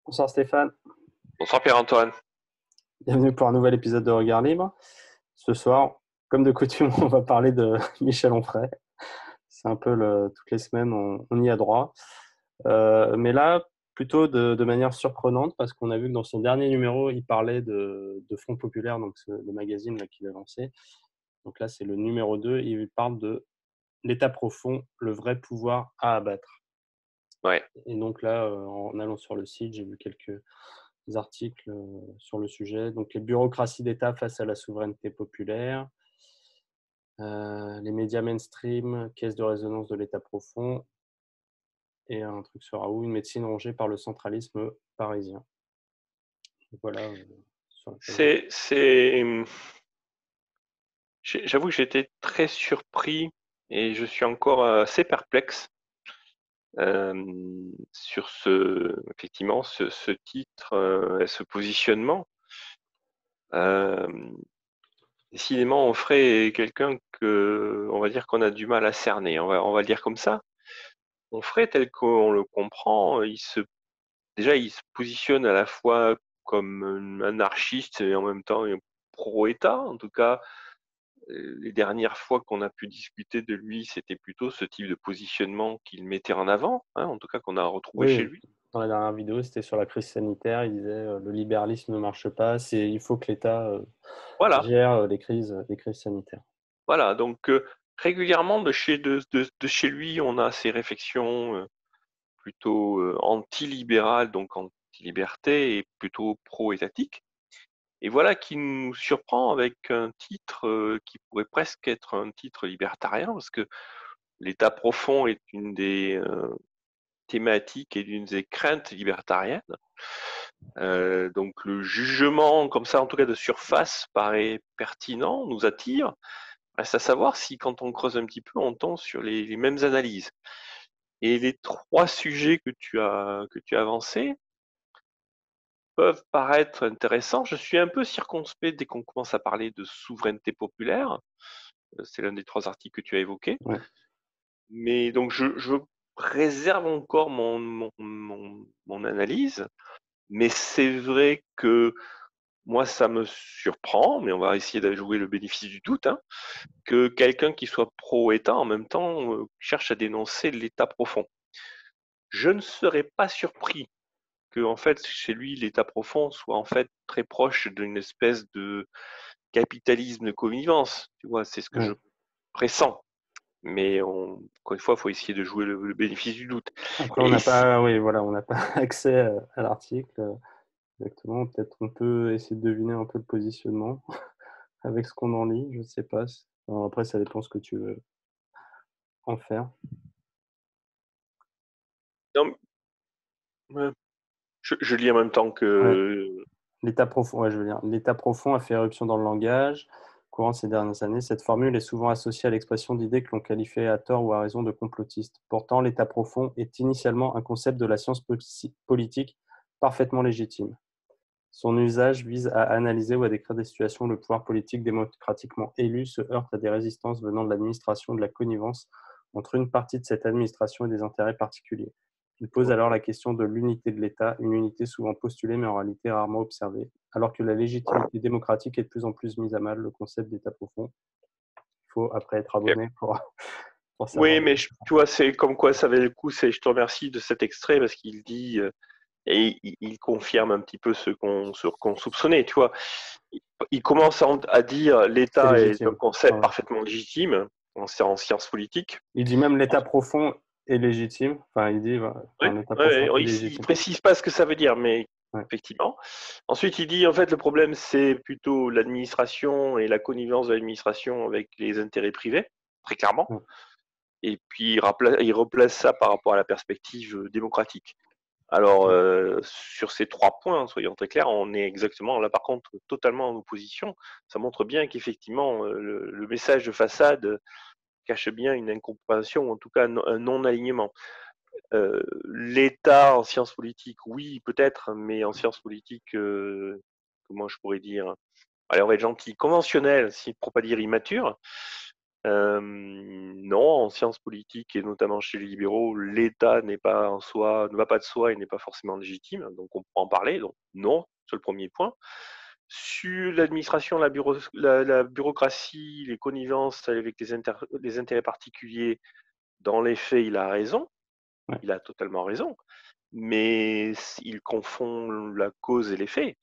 Bonsoir Stéphane, Bonsoir Pierre-Antoine. bienvenue pour un nouvel épisode de Regard Libre. Ce soir, comme de coutume, on va parler de Michel Onfray. C'est un peu toutes les semaines, on y a droit. Mais là, plutôt de manière surprenante, parce qu'on a vu que dans son dernier numéro, il parlait de Front Populaire, donc le magazine là, qu'il a lancé. Donc là, c'est le numéro 2, il parle de l'état profond, le vrai pouvoir à abattre. Ouais, Et donc là, en allant sur le site, j'ai vu quelques articles sur le sujet. Donc les bureaucraties d'État face à la souveraineté populaire, les médias mainstream, caisse de résonance de l'État profond, et un truc sur Raoult, une médecine rongée par le centralisme parisien. Donc voilà, sur la page. c'est, j'avoue que j'étais très surpris et je suis encore assez perplexe sur effectivement, ce titre et ce positionnement. Euh, Décidément, Onfray est quelqu'un on va dire qu'on a du mal à cerner. On va le dire comme ça. Onfray, tel qu'on le comprend, déjà, il se positionne à la fois comme un anarchiste et en même temps un pro-État. En tout cas, les dernières fois qu'on a pu discuter de lui, c'était plutôt ce type de positionnement qu'il mettait en avant, hein, en tout cas qu'on a retrouvé Oui, chez lui. dans la dernière vidéo, c'était sur la crise sanitaire. Il disait le libéralisme ne marche pas, il faut que l'État Voilà, gère les crises sanitaires. voilà. Donc régulièrement de chez lui, on a ces réflexions plutôt anti-libérales, donc anti-liberté et plutôt pro-étatiques. Et voilà qui nous surprend avec un titre qui pourrait presque être un titre libertarien, parce que l'état profond est une des thématiques et d'une des craintes libertariennes. Donc le jugement, comme ça, en tout cas de surface, paraît pertinent, nous attire. Reste à savoir si, quand on creuse un petit peu, on tombe sur les mêmes analyses. Et les trois sujets que tu as avancés peuvent paraître intéressants. Je suis un peu circonspect dès qu'on commence à parler de souveraineté populaire. C'est l'un des trois articles que tu as évoqués. Ouais. Mais donc je réserve encore mon analyse. Mais c'est vrai que moi, ça me surprend, mais on va essayer de jouer le bénéfice du doute, hein, que quelqu'un qui soit pro-État, en même temps, cherche à dénoncer l'État profond. Je ne serais pas surpris que, en fait, chez lui, l'État profond soit en fait très proche d'une espèce de capitalisme de connivence. Tu vois, c'est ce que je Ouais. pressens. Mais encore une fois, il faut essayer de jouer le bénéfice du doute. Après, on Et n'a pas, oui, voilà, on n'a pas accès à l'article. Exactement. Peut-être on peut essayer de deviner un peu le positionnement avec ce qu'on en lit. Je ne sais pas. Alors après, ça dépend ce que tu veux en faire. non, je lis en même temps Ouais. que. L'état profond, ouais, je veux dire. L'état profond a fait éruption dans le langage courant ces dernières années. Cette formule est souvent associée à l'expression d'idées que l'on qualifiait à tort ou à raison de complotistes. Pourtant, l'état profond est initialement un concept de la science politique parfaitement légitime. Son usage vise à analyser ou à décrire des situations où le pouvoir politique démocratiquement élu se heurte à des résistances venant de l'administration, de la connivence entre une partie de cette administration et des intérêts particuliers. Il pose alors la question de l'unité de l'État, une unité souvent postulée mais en réalité rarement observée. Alors que la légitimité démocratique est de plus en plus mise à mal, le concept d'État profond, il faut après être abonné pour savoir. Oui, mais tu vois, c'est comme quoi ça valait le coup. Je te remercie de cet extrait parce qu'il dit et il confirme un petit peu ce qu'on soupçonnait. Tu vois, il commence à dire C'est l'État est un légitime. concept Ouais. parfaitement légitime en sciences politiques. Il dit même l'état profond est légitime. Enfin, il dit, Oui, enfin, l'état profond ouais, est il légitime. précise pas ce que ça veut dire, mais Ouais. effectivement. Ensuite, il dit en fait le problème c'est plutôt l'administration et la connivence de l'administration avec les intérêts privés, très clairement. Ouais. Et puis il replace ça par rapport à la perspective démocratique. Alors, sur ces trois points, soyons très clairs, on est exactement là, par contre, totalement en opposition. Ça montre bien qu'effectivement, le message de façade cache bien une incompréhension, ou en tout cas un non-alignement. L'État en sciences politiques, oui, peut-être, mais en sciences politiques, comment je pourrais dire, allez, on va être gentil, conventionnel, si, pour pas dire immature, Non, en sciences politiques et notamment chez les libéraux, l'État n'est pas en soi, ne va pas de soi et n'est pas forcément légitime, donc on peut en parler, donc non, c'est le premier point. Sur l'administration, la bureaucratie, les connivences avec les intérêts particuliers, dans les faits, il a raison, Ouais. il a totalement raison, mais il confond la cause et les faits.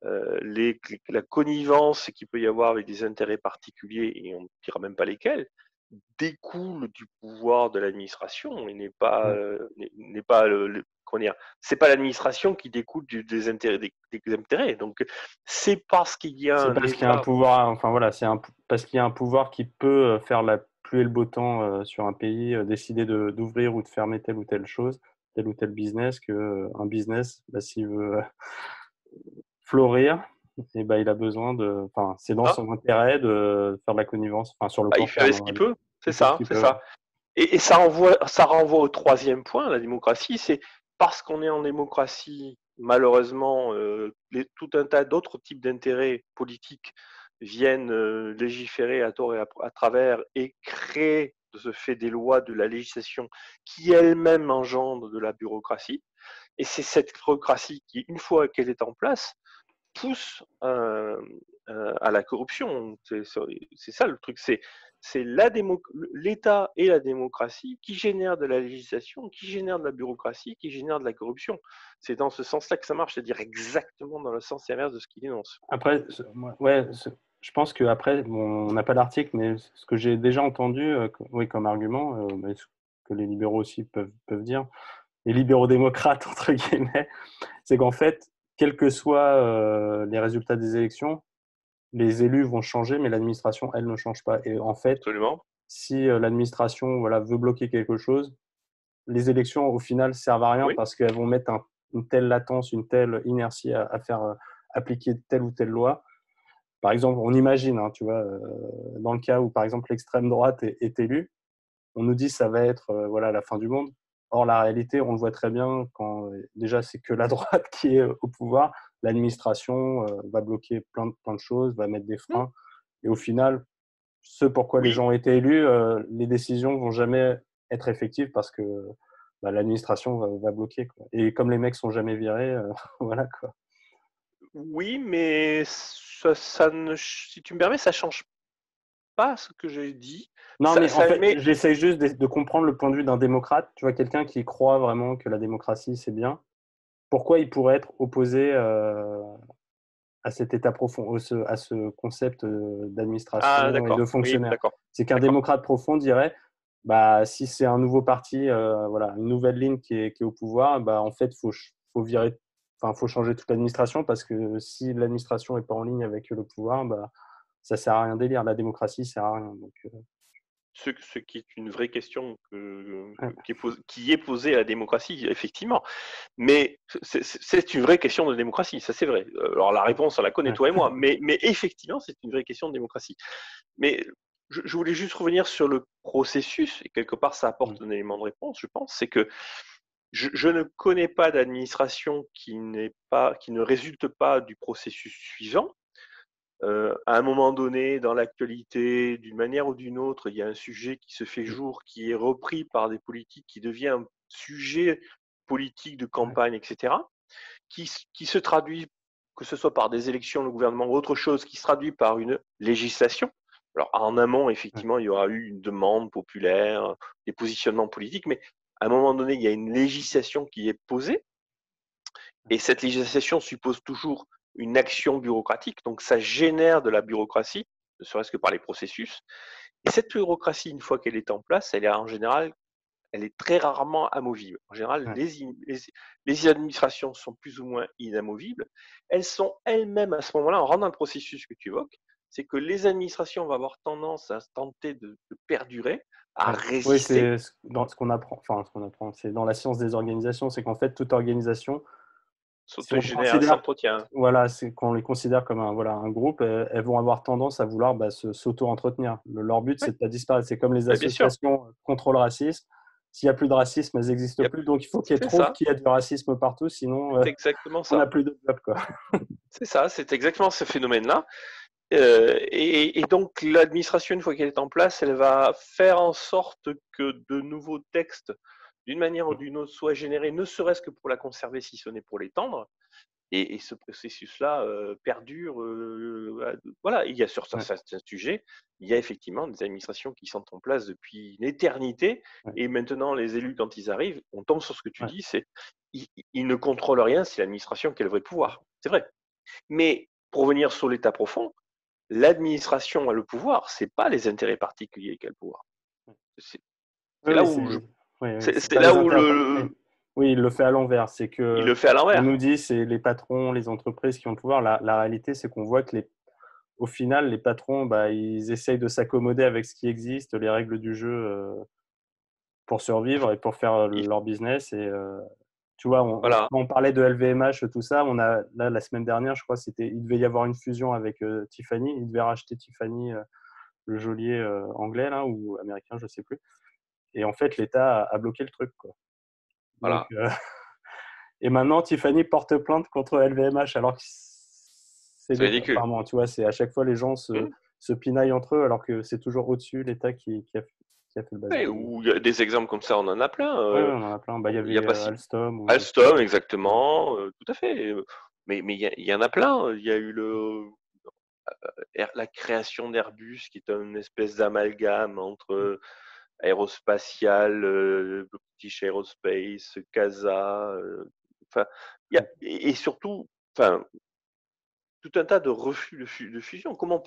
La connivence qu'il peut y avoir avec des intérêts particuliers, et on ne dira même pas lesquels, découle du pouvoir de l'administration et Ouais. n'est pas comment dire, c'est pas l'administration qui découle des intérêts, des intérêts. Donc, c'est parce qu'il y a C'est un parce qu'il y a un État. pouvoir, enfin voilà, parce qu'il y a un pouvoir qui peut faire la pluie et le beau temps sur un pays, décider d'ouvrir ou de fermer telle ou telle chose, tel ou tel business, que un business, bah, s'il veut florir, et ben, il a besoin enfin, c'est dans Ah, son intérêt de faire de la connivence, enfin, sur le bah, il court fait terme, ce on va qu'il dire. peut, c'est Il fait ce ça, qu'il c'est peut, ouais. ça. Et ça renvoie au troisième point, la démocratie, c'est parce qu'on est en démocratie, malheureusement, tout un tas d'autres types d'intérêts politiques viennent légiférer à tort et à travers et créer de ce fait des lois, de la législation qui elle-même engendre de la bureaucratie. Et c'est cette bureaucratie qui, une fois qu'elle est en place, pousse à la corruption. C'est ça le truc. C'est l'État et la démocratie qui génèrent de la législation, qui génèrent de la bureaucratie, qui génèrent de la corruption. C'est dans ce sens-là que ça marche, c'est-à-dire exactement dans le sens inverse de ce qu'il dénonce. Après, ouais, je pense qu'après, bon, on n'a pas d'article, mais ce que j'ai déjà entendu, oui, comme argument, mais ce que les libéraux aussi peuvent dire, les libéraux démocrates, entre guillemets, c'est qu'en fait, quels que soient les résultats des élections, les élus vont changer, mais l'administration, elle, ne change pas. Et en fait, Absolument. si l'administration, voilà, veut bloquer quelque chose, les élections, au final, servent à rien Oui, parce qu'elles vont mettre une telle latence, une telle inertie à faire appliquer telle ou telle loi. Par exemple, on imagine, hein, tu vois, dans le cas où, par exemple, l'extrême droite est élue, on nous dit que ça va être voilà, la fin du monde. Or, la réalité, on le voit très bien quand déjà c'est que la droite qui est au pouvoir, l'administration va bloquer plein de choses, va mettre des hmm, freins. Et au final, ce pourquoi les oui, gens ont été élus, les décisions vont jamais être effectives parce que bah, l'administration va bloquer, quoi. Et comme les mecs sont jamais virés, voilà quoi. oui, mais si tu me permets, ça change pas ce que j'ai dit. Non, Ça, mais en ça fait, met. j'essaie juste de comprendre le point de vue d'un démocrate. Tu vois, quelqu'un qui croit vraiment que la démocratie, c'est bien. Pourquoi il pourrait être opposé à cet état profond, à ce concept Ah, d'administration et de d'accord. Oui, fonctionnaire? d'accord. C'est qu'un D'accord. démocrate profond dirait, bah, si c'est un nouveau parti, voilà, une nouvelle ligne qui est au pouvoir, bah, en fait, faut virer, enfin, faut changer toute l'administration parce que si l'administration est pas en ligne avec le pouvoir, bah, ça sert à rien d'élire. La démocratie sert à rien. Donc, Ce qui est une vraie question ouais, qui est posée à la démocratie, effectivement. Mais c'est une vraie question de démocratie, ça c'est vrai. Alors la réponse, on la connaît, ouais, toi et moi, mais effectivement, c'est une vraie question de démocratie. Mais je voulais juste revenir sur le processus, et quelque part, ça mmh, apporte un élément de réponse, je pense, c'est que je ne connais pas d'administration qui ne résulte pas du processus suivant. À un moment donné, dans l'actualité, d'une manière ou d'une autre, il y a un sujet qui se fait mmh, jour, qui est repris par des politiques, qui devient un sujet politique de ouais, campagne, etc., qui se traduit, que ce soit par des élections, le gouvernement ou autre chose, qui se traduit par une législation. Alors, en amont, ouais, effectivement, il y aura eu une demande populaire, des positionnements politiques, mais à un moment donné, il y a une législation qui est posée, et cette législation suppose toujours une action bureaucratique, donc ça génère de la bureaucratie, ne serait-ce que par les processus. Et cette bureaucratie, une fois qu'elle est en place, elle est en général, elle est très rarement amovible. En général, ouais. les administrations sont plus ou moins inamovibles. Elles sont elles-mêmes, à ce moment-là, on rentre dans le processus que tu évoques, c'est que les administrations vont avoir tendance à tenter de perdurer, à Ouais. Oui, résister, c'est dans ce qu'on apprend, enfin ce qu'on apprend, c'est dans la science des organisations, c'est qu'en fait toute organisation, si on considère, s'entretient. voilà, c'est qu'on les considère comme un, voilà, un groupe, elles vont avoir tendance à vouloir bah, s'auto-entretenir. Leur but, Oui, c'est de pas disparaître. C'est comme les bien sûr, associations contre le racisme. S'il n'y a plus de racisme, elles n'existent plus. Donc il faut qu'elles c'est trouvent ça, qu'il y a du racisme partout, sinon c'est exactement on n'a ça. plus de job, quoi. C'est ça, c'est exactement ce phénomène-là. Et donc, l'administration, une fois qu'elle est en place, elle va faire en sorte que de nouveaux textes, d'une manière ou d'une autre, soient générés, ne serait-ce que pour la conserver, si ce n'est pour l'étendre. Et ce processus-là perdure. Voilà, il y a sur Ouais, certains sujets, il y a effectivement des administrations qui sont en place depuis une éternité. ouais, Et maintenant, les élus, quand ils arrivent, on tombe sur ce que tu ouais, dis, c'est ils ne contrôlent rien, c'est l'administration qui a le vrai pouvoir. C'est vrai. Mais pour venir sur l'état profond, l'administration a le pouvoir, c'est pas les intérêts particuliers qui a le pouvoir. ouais. C'est Oui, c'est là oui, où oui, oui, c'est c'est pas là les où intérêts. Oui. Oui, il le fait à l'envers. C'est il que le fait à on l'envers. nous dit c'est les patrons, les entreprises qui ont le pouvoir. La réalité, c'est qu'on voit que au final, les patrons, bah, ils essayent de s'accommoder avec ce qui existe, les règles du jeu pour survivre et pour faire Il- leur business. Et tu vois, voilà, quand on parlait de LVMH, tout ça, on a là la semaine dernière, je crois, il devait y avoir une fusion avec Tiffany. Ils devaient racheter Tiffany, le geôlier anglais là ou américain, je sais plus. Et en fait, l'État a bloqué le truc, quoi. Donc, voilà. et maintenant, Tiffany porte plainte contre LVMH, alors que c'est C'est l'État. ridicule. Enfin bon, tu vois, c'est à chaque fois les gens Hmm. se pinaillent entre eux, alors que c'est toujours au-dessus l'État qui a fait le bazar. Ouais, où il y a des exemples comme ça, on en a plein. Ouais, ouais, on en a plein. Bah, il y Il y a avait pas si Alstom ou je sais Alstom, plus. exactement, tout à fait. Mais il y en a plein. Il y a eu la création d'Airbus, qui est une espèce d'amalgame entre aérospatial, British Aerospace, CASA. Enfin, et surtout, enfin, tout un tas de refus de fusion. Comment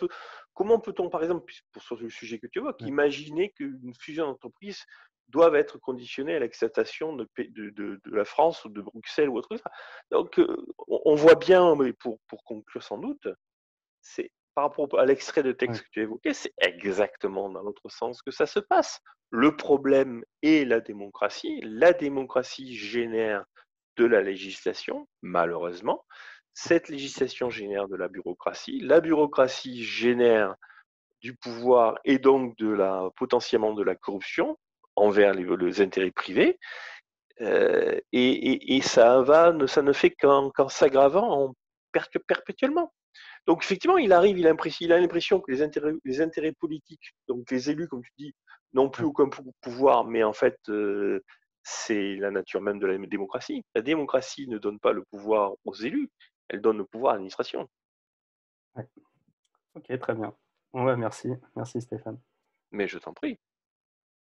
peut-on, par exemple, sur le sujet que tu évoques, Ouais, imaginer qu'une fusion d'entreprise doive être conditionnée à l'acceptation de la France ou de Bruxelles ou autre chose. Donc, on voit bien, mais pour conclure sans doute, c'est par rapport à l'extrait de ouais, texte que tu as évoqué, c'est exactement dans l'autre sens que ça se passe. Le problème est la démocratie. La démocratie génère de la législation, malheureusement. Cette législation génère de la bureaucratie. La bureaucratie génère du pouvoir et donc potentiellement de la corruption envers les intérêts privés. Et ça ne fait qu'en s'aggravant perpétuellement. Donc effectivement, il a l'impression que les intérêts politiques, donc les élus, comme tu dis, n'ont plus ouais, aucun pouvoir, mais en fait, c'est la nature même de la démocratie. La démocratie ne donne pas le pouvoir aux élus, elle donne le pouvoir à l'administration. ouais. Ok, très bien. Ouais, merci. Merci Stéphane. Mais je t'en prie.